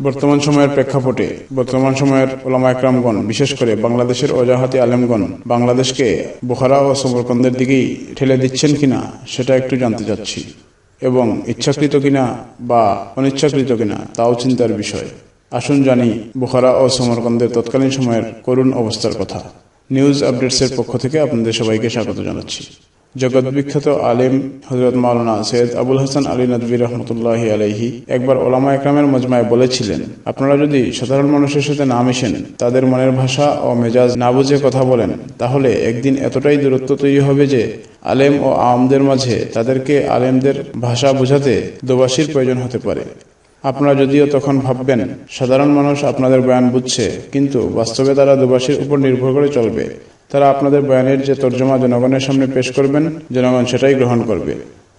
বর্তমান সময়ের প্রেক্ষাপটে বর্তমান সময়ের ওলামা একরামগণ, বিশেষ করে বাংলাদেশের ওজাহাতি আলেমগণ বাংলাদেশকে বুখারা ও সমরকন্দের দিকেই ঠেলে দিচ্ছেন কিনা সেটা একটু জানতে চাচ্ছি, এবং ইচ্ছাকৃত কিনা বা অনিচ্ছাকৃত কিনা তাও চিন্তার বিষয়। আসুন জানি বুখারা ও সমরকন্দের তৎকালীন সময়ের করুণ অবস্থার কথা। নিউজ আপডেটসের পক্ষ থেকে আপনাদের সবাইকে স্বাগত জানাচ্ছি। জগৎ বিখ্যাত আলেম হযরত মাওলানা সৈয়দ আবুল হাসান আলী নদভী রহমতুল্লাহি আলাইহি একবার ওলামা একরামের মজমায় বলেছিলেন, আপনারা যদি সাধারণ মানুষের সাথে না মিশেন, তাদের মনের ভাষা ও মেজাজ না বুঝে কথা বলেন, তাহলে একদিন এতটাই দূরত্ব তৈরি হবে যে আলেম ও আওয়ামদের মাঝে তাদেরকে আলেমদের ভাষা বোঝাতে দোভাষীর প্রয়োজন হতে পারে। আপনারা যদিও তখন ভাববেন সাধারণ মানুষ আপনাদের বয়ান বুঝছে, কিন্তু বাস্তবে তারা দোভাষীর উপর নির্ভর করে চলবে। তারা আপনাদের বয়ানের যে তর্জমা জনগণের সামনে পেশ করবেন, জনগণ সেটাই গ্রহণ করবে।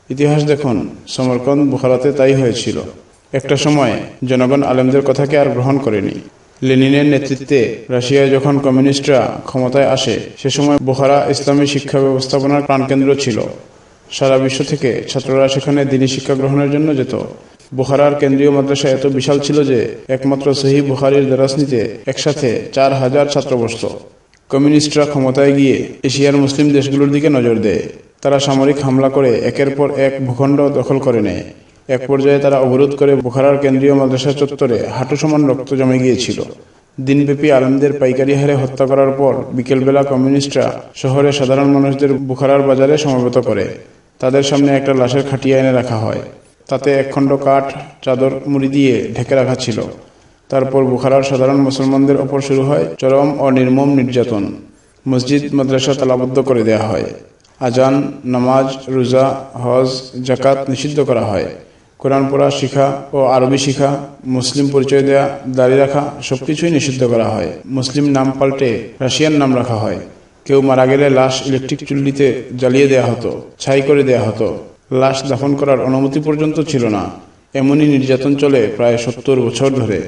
ইতিহাস দেখুন, সমরকন্দ বুখারাতে তাই হয়েছিল। একটা সময় জনগণ আলেমদের কথাকে আর গ্রহণ করেনি। লেনিনের নেতৃত্বে রাশিয়ায় যখন কমিউনিস্টরা ক্ষমতায় আসে, সে সময় বুখারা ইসলামী শিক্ষা ব্যবস্থাপনার প্রাণকেন্দ্র ছিল। সারা বিশ্ব থেকে ছাত্ররা সেখানে দ্বীনি শিক্ষা গ্রহণের জন্য যেত। বুখারার কেন্দ্রীয় মাদ্রাসা এত বিশাল ছিল যে একমাত্র সহিহ বুখারীর দরাস নিতে একসাথে 4000 ছাত্র বসত। কমিউনিস্টরা ক্ষমতায় গিয়ে এশিয়ার মুসলিম দেশগুলোর দিকে নজর দেয়। তারা সামরিক হামলা করে একের পর এক ভূখণ্ড দখল করে নেয়। এক পর্যায়ে তারা অবরোধ করে বুখারার কেন্দ্রীয় মাদ্রাসা চত্বরে হাঁটু সমান রক্ত জমে গিয়েছিল। দিনব্যাপী আলেমদের পাইকারি হারে হত্যা করার পর বিকেলবেলা কমিউনিস্টরা শহরে সাধারণ মানুষদের বুখারার বাজারে সমবেত করে। তাদের সামনে একটা লাশের খাটিয়া এনে রাখা হয়। তাতে একখণ্ড কাঠ, চাদর, মুড়ি দিয়ে ঢেকে রাখা ছিল। তারপর বুখারার সাধারণ মুসলমানদের ওপর শুরু হয় চরম ও নির্মম নির্যাতন। মসজিদ মাদ্রাসা তালাবদ্ধ করে দেয়া হয়। আজান, নামাজ, রোজা, হজ, জাকাত নিষিদ্ধ করা হয়। কোরআন পড়া শিখা ও আরবি শিখা, মুসলিম পরিচয় দেয়া, দাড়ি রাখা সবকিছুই নিষিদ্ধ করা হয়। মুসলিম নাম পাল্টে রাশিয়ান নাম রাখা হয়। কেউ মারা গেলে লাশ ইলেকট্রিক চুল্লিতে জ্বালিয়ে দেয়া হতো, ছাই করে দেয়া হতো। লাশ দাফন করার অনুমতি পর্যন্ত ছিল না। এমনই নির্যাতন চলে প্রায় 70 বছর ধরে।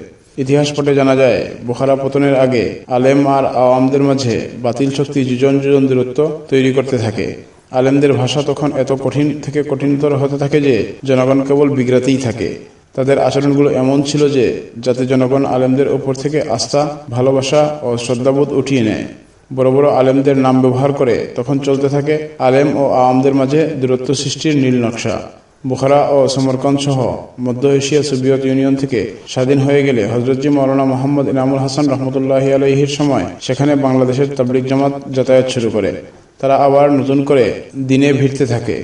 ইতিহাস পড়ে জানা যায়, বুখারা পতনের আগে আলেম আর আওয়ামদের মাঝে বাতিল শক্তি যুজন যুজন দূরত্ব তৈরি করতে থাকে। আলেমদের ভাষা তখন এত কঠিন থেকে কঠিনতর হতে থাকে যে জনগণ কেবল বিগড়াতেই থাকে। তাদের আচরণগুলো এমন ছিল যে যাতে জনগণ আলেমদের ওপর থেকে আস্থা, ভালোবাসা ও শ্রদ্ধাবোধ উঠিয়ে নেয়। বড় বড় আলেমদের নাম ব্যবহার করে তখন চলতে থাকে আলেম ও আওয়ামদের মাঝে দূরত্ব সৃষ্টির নীল নকশা। বুখারা ও সমরকন্দ সহ মধ্য এশিয়া সোভিয়েত ইউনিয়ন থেকে স্বাধীন হয়ে গেলে হযরতজি মাওলানা মুহাম্মদ ইনামুল হাসান রহমতুল্লাহি আলাইহির সময় সেখানে বাংলাদেশের তাবলিগ জামাত যাতায়াত শুরু করে। তারা আবার নতুন করে দিনে ভিড়তে থাকে।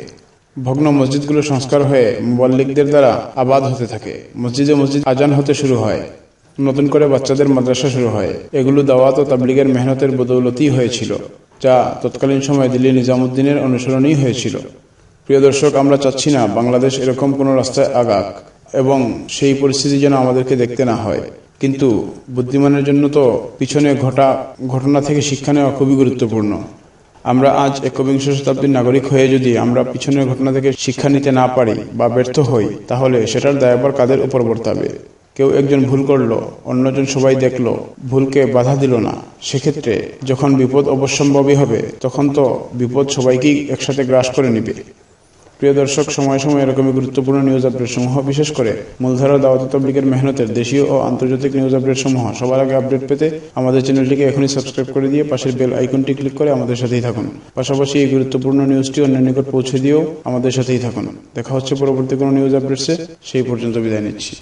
ভগ্ন মসজিদগুলো সংস্কার হয়ে মুবাল্লিগদের দ্বারা আবাদ হতে থাকে। মসজিদে মসজিদ আজান হতে শুরু হয়। নতুন করে বাচ্চাদের মাদ্রাসা শুরু হয়। এগুলো দাওয়াত ও তাবলিগের মেহনতের বদৌলতই হয়েছিল, যা তৎকালীন সময়ে দিল্লি নিজামুদ্দিনের অনুসরণেই হয়েছিল। প্রিয় দর্শক, আমরা চাচ্ছি না বাংলাদেশ এরকম কোনো রাস্তায় আগাক এবং সেই পরিস্থিতি যেন আমাদেরকে দেখতে না হয়। কিন্তু বুদ্ধিমানের জন্য তো পিছনে ঘটনা থেকে শিক্ষা নেওয়া খুবই গুরুত্বপূর্ণ। আমরা আজ একবিংশ শতাব্দীর নাগরিক হয়ে যদি আমরা পিছনের ঘটনা থেকে শিক্ষা নিতে না পারি বা ব্যর্থ হই, তাহলে সেটার দায়ভার কাদের উপর বর্তাবে? কেউ একজন ভুল করলো, অন্যজন সবাই দেখলো, ভুলকে বাধা দিল না। সেক্ষেত্রে যখন বিপদ অবশ্যম্ভাবী হবে, তখন তো বিপদ সবাইকেই একসাথে গ্রাস করে নিবে। প্রিয় দর্শক, সময় সময় এরকমই গুরুত্বপূর্ণ নিউজ আপডেট সমূহ, বিশেষ করে মূলধারা দাওয়াত তাবলীগের মেহনতের দেশীয় ও আন্তর্জাতিক নিউজ আপডেট সমূহ সবার আগে আপডেট পেতে আমাদের চ্যানেলটিকে এখনই সাবস্ক্রাইব করে দিয়ে পাশের বেল আইকনটি ক্লিক করে আমাদের সাথেই থাকুন। পাশাপাশি এই গুরুত্বপূর্ণ নিউজটি অন্যের নিকট পৌঁছে দিয়েও আমাদের সাথেই থাকুন। দেখা হচ্ছে পরবর্তী কোনো নিউজ আপডেটসে। সেই পর্যন্ত বিদায় নিচ্ছি।